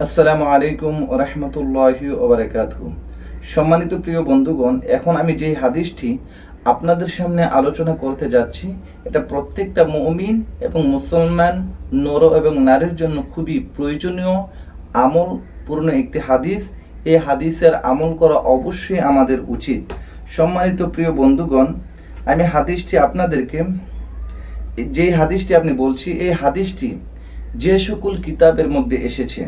আসসালামু আলাইকুম ওয়া রাহমাতুল্লাহি ওয়া বারাকাতুহু। সম্মানিত প্রিয় বন্ধুগণ, এখন আমি যে হাদিসটি আপনাদের সামনে আলোচনা করতে যাচ্ছি, এটা প্রত্যেকটা মুমিন এবং মুসলমান নর এবং নারীর জন্য খুবই প্রয়োজনীয় আমলপূর্ণ একটি হাদিস। এই হাদিসের আমল করা অবশ্যই আমাদের উচিত। সম্মানিত প্রিয় বন্ধুগণ, আমি হাদিসটি আপনাদেরকে যেই হাদিসটি আপনি বলছি, এই হাদিসটি যে সকল কিতাবের মধ্যে এসেছে,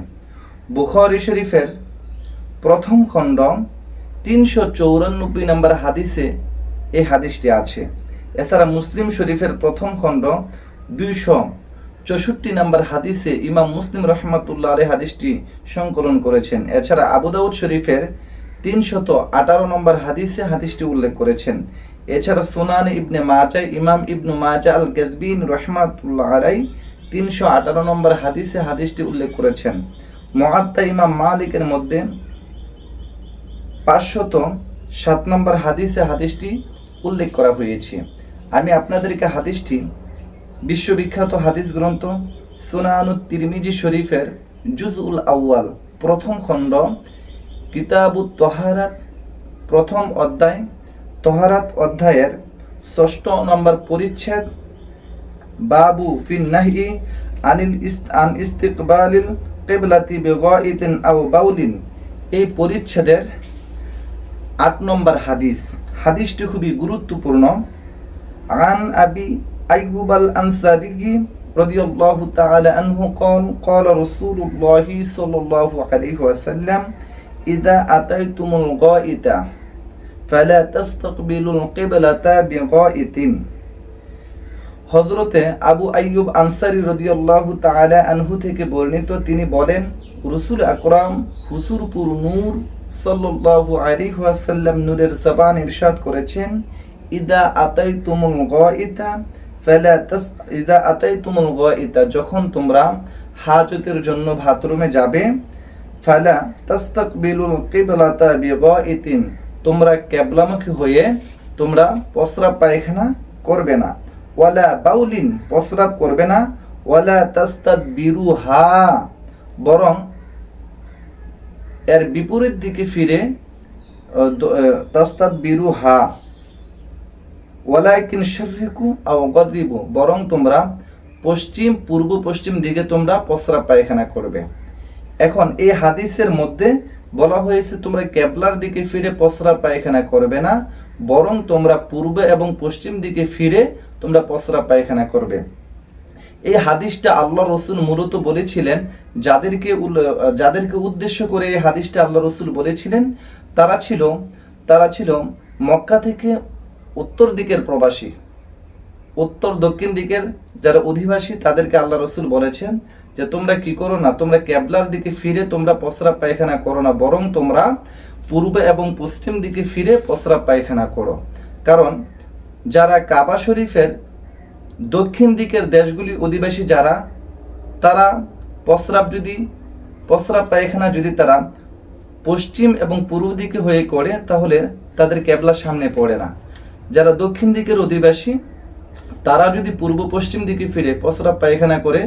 বুখারী শরীফের প্রথম খণ্ড 394 নম্বর হাদিসে এই হাদিসটি আছে। এছাড়া মুসলিম শরীফের প্রথম খণ্ড 264 নম্বর হাদিসে ইমাম মুসলিম রহমাতুল্লাহ আলাইহি হাদিসটি সংকলন করেছেন। এছাড়া আবু দাউদ শরীফের 318 নম্বর হাদিসে হাদিসটি উল্লেখ করেছেন। এছাড়া সুনান ইবনে মাজাহ ইমাম ইবনু মাজাহ আল কাযবিন রহমাতুল্লাহ আলাইহি 318 নম্বর হাদিসে হাদিসটি উল্লেখ করেছেন। মুআত্তা ইমাম মালিকের মধ্যে 507 নম্বর হাদিসে হাদিসটি উল্লেখ করা হয়েছে। আমি আপনাদেরকে হাদিসটি বিশ্ববিখ্যাত হাদিস গ্রন্থ সুনানুত তিরমিজি শরীফের জুজউল আউয়াল প্রথম খণ্ড কিতাবুত তহারাত প্রথম অধ্যায় তহারাত অধ্যায়ের 6 নম্বর পরিচ্ছেদ বাবু ফিন নাহি আন ইস্তিকবালিল কিবলাতি বিগাইতিন আও বাউলিন, এই পরিচ্ছেদের 8 নম্বর হাদিস। হাদিসটি খুবই গুরুত্বপূর্ণ। আন আবি আইয়ুব আল আনসারী রাদিয়াল্লাহু তাআলা আনহু قال قال رسول الله صلى الله عليه وسلم إذا أتيتم الغائط فلا تستقبلوا القبلة بغائط। হযরতে আবু আইয়ুব আনসারী রাদিয়াল্লাহু তাআলা আনহু থেকে বর্ণিত, তিনি বলেন, রাসূল আকরাম হুজুরপুর নূর সাল্লাল্লাহু আলাইহি ওয়াসাল্লাম নূরের জবান ইরশাদ করেছেন, ইদা আতাইতুমুল গাইতা যখন তোমরা হাজতের জন্য বাথরুমে যাবে, ফালা তাস্তাকবিলুল কিবলাতা বিগাইতিন তোমরা কিবলামুখী হয়ে তোমরা প্রস্রাব পায়খানা করবে না, ওয়ালা বাউলিন প্রস্রাব করবে না, ওয়ালা তাস্তাদবিরুহা বরং এর বিপরীত দিকে ফিরে তাস্তাদবিরুহা ওয়ালাকিন শাররিকু আও গাররিবু বরং তোমরা পশ্চিম পূর্ব পশ্চিম দিকে তোমরা প্রস্রাব পায়খানা করবে। এখন এই হাদিসের মধ্যে বলা হয়েছে তোমরা কিবলার দিকে ফিরে প্রস্রাব পায়খানা করবে না, বরং তোমরা পূর্ব এবং পশ্চিম দিকে ফিরে তোমরা প্রস্রাব পায়খানা করবে। এই হাদিসটা আল্লাহ রসুল মূলত বলেছিলেন, যাদেরকে উদ্দেশ্য করে এই হাদিসটা আল্লাহ রসুল বলেছিলেন, তারা ছিল মক্কা থেকে উত্তর দিকের প্রবাসী, উত্তর দক্ষিণ দিকের যারা অধিবাসী, তাদেরকে আল্লাহ রসুল বলেছেন যে তোমরা কি করো না, তোমরা কিবলার দিকে ফিরে তোমরা প্রস্রাব পায়খানা করো না, বরং তোমরা পূর্ব এবং পশ্চিম দিকে ফিরে প্রস্রাব পায়খানা করো। কারণ যারা কাবা শরীফের দক্ষিণ দিকের দেশগুলি অধিবাসী যারা, তারা প্রস্রাব পায়খানা যদি তারা পশ্চিম এবং পূর্ব দিকে হয়ে করে, তাহলে তাদের কিবলার সামনে পড়ে না। যারা দক্ষিণ দিকের অধিবাসী, তারা যদি পূর্ব পশ্চিম দিকে ফিরে প্রস্রাব পায়খানা করে,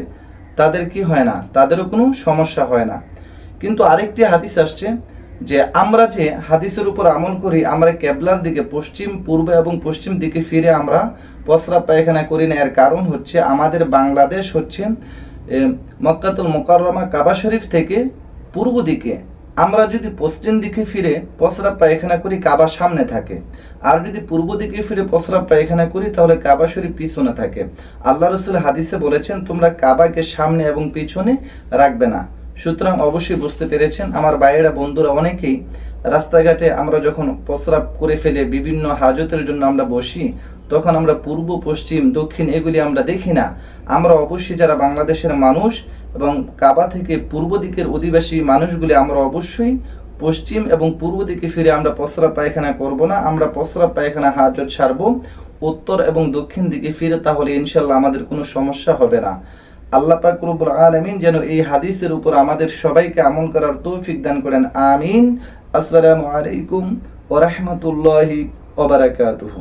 তাদের কি হয় না, তাদেরও কোনো সমস্যা হয় না। কিন্তু আরেকটি হাদিস আসছে যে আমরা যে হাদিসের উপর আমল করি, আমরা কিবলার দিকে পশ্চিম পূর্ব এবং পশ্চিম দিকে ফিরে আমরা প্রস্রাব পায়খানা করি না। এর কারণ হচ্ছে আমাদের বাংলাদেশ হচ্ছে মক্কাতুল মুকাররমা কাবা শরীফ থেকে পূর্ব দিকে। আমরা যদি পশ্চিম দিকে ফিরে প্রস্রাব পায়খানা করি, কাবা সামনে থাকে, আর যদি পূর্ব দিকে ফিরে প্রস্রাব পায়খানা করি, তাহলে কাবা শরীফ পিছনে থাকে। আল্লাহ রাসূল হাদিসে বলেছেন তোমরা কাবাকে সামনে এবং পিছনে রাখবে না। সুতরাং অবশ্যই বুঝতে পেরেছেন আমার ভাইয়েরা বন্ধুরা, অনেকেই রাস্তাঘাটে আমরা যখন প্রস্রাব করে ফেলে বিভিন্ন হাজতের জন্য আমরা বসি, তখন আমরা পূর্ব পশ্চিম দক্ষিণ এগুলি আমরা দেখি না। আমরা অবশ্যই যারা বাংলাদেশের মানুষ এবং কাবা থেকে পূর্ব দিকের অধিবাসী মানুষগুলি, আমরা অবশ্যই পশ্চিম এবং পূর্ব দিকে ফিরে আমরা প্রস্রাব পায়খানা করব না। আমরা প্রস্রাব পায়খানা হাজত সারব উত্তর এবং দক্ষিণ দিকে ফিরে, তাহলে ইনশাল্লাহ আমাদের কোনো সমস্যা হবে না। আল্লাহ পাক রব্বুল আলামিন যেন এই হাদিসের উপর আমাদের সবাইকে আমল করার তৌফিক দান করেন, আমিন। আসসালামু আলাইকুম ওয়া রাহমাতুল্লাহি ওয়া বারাকাতুহু।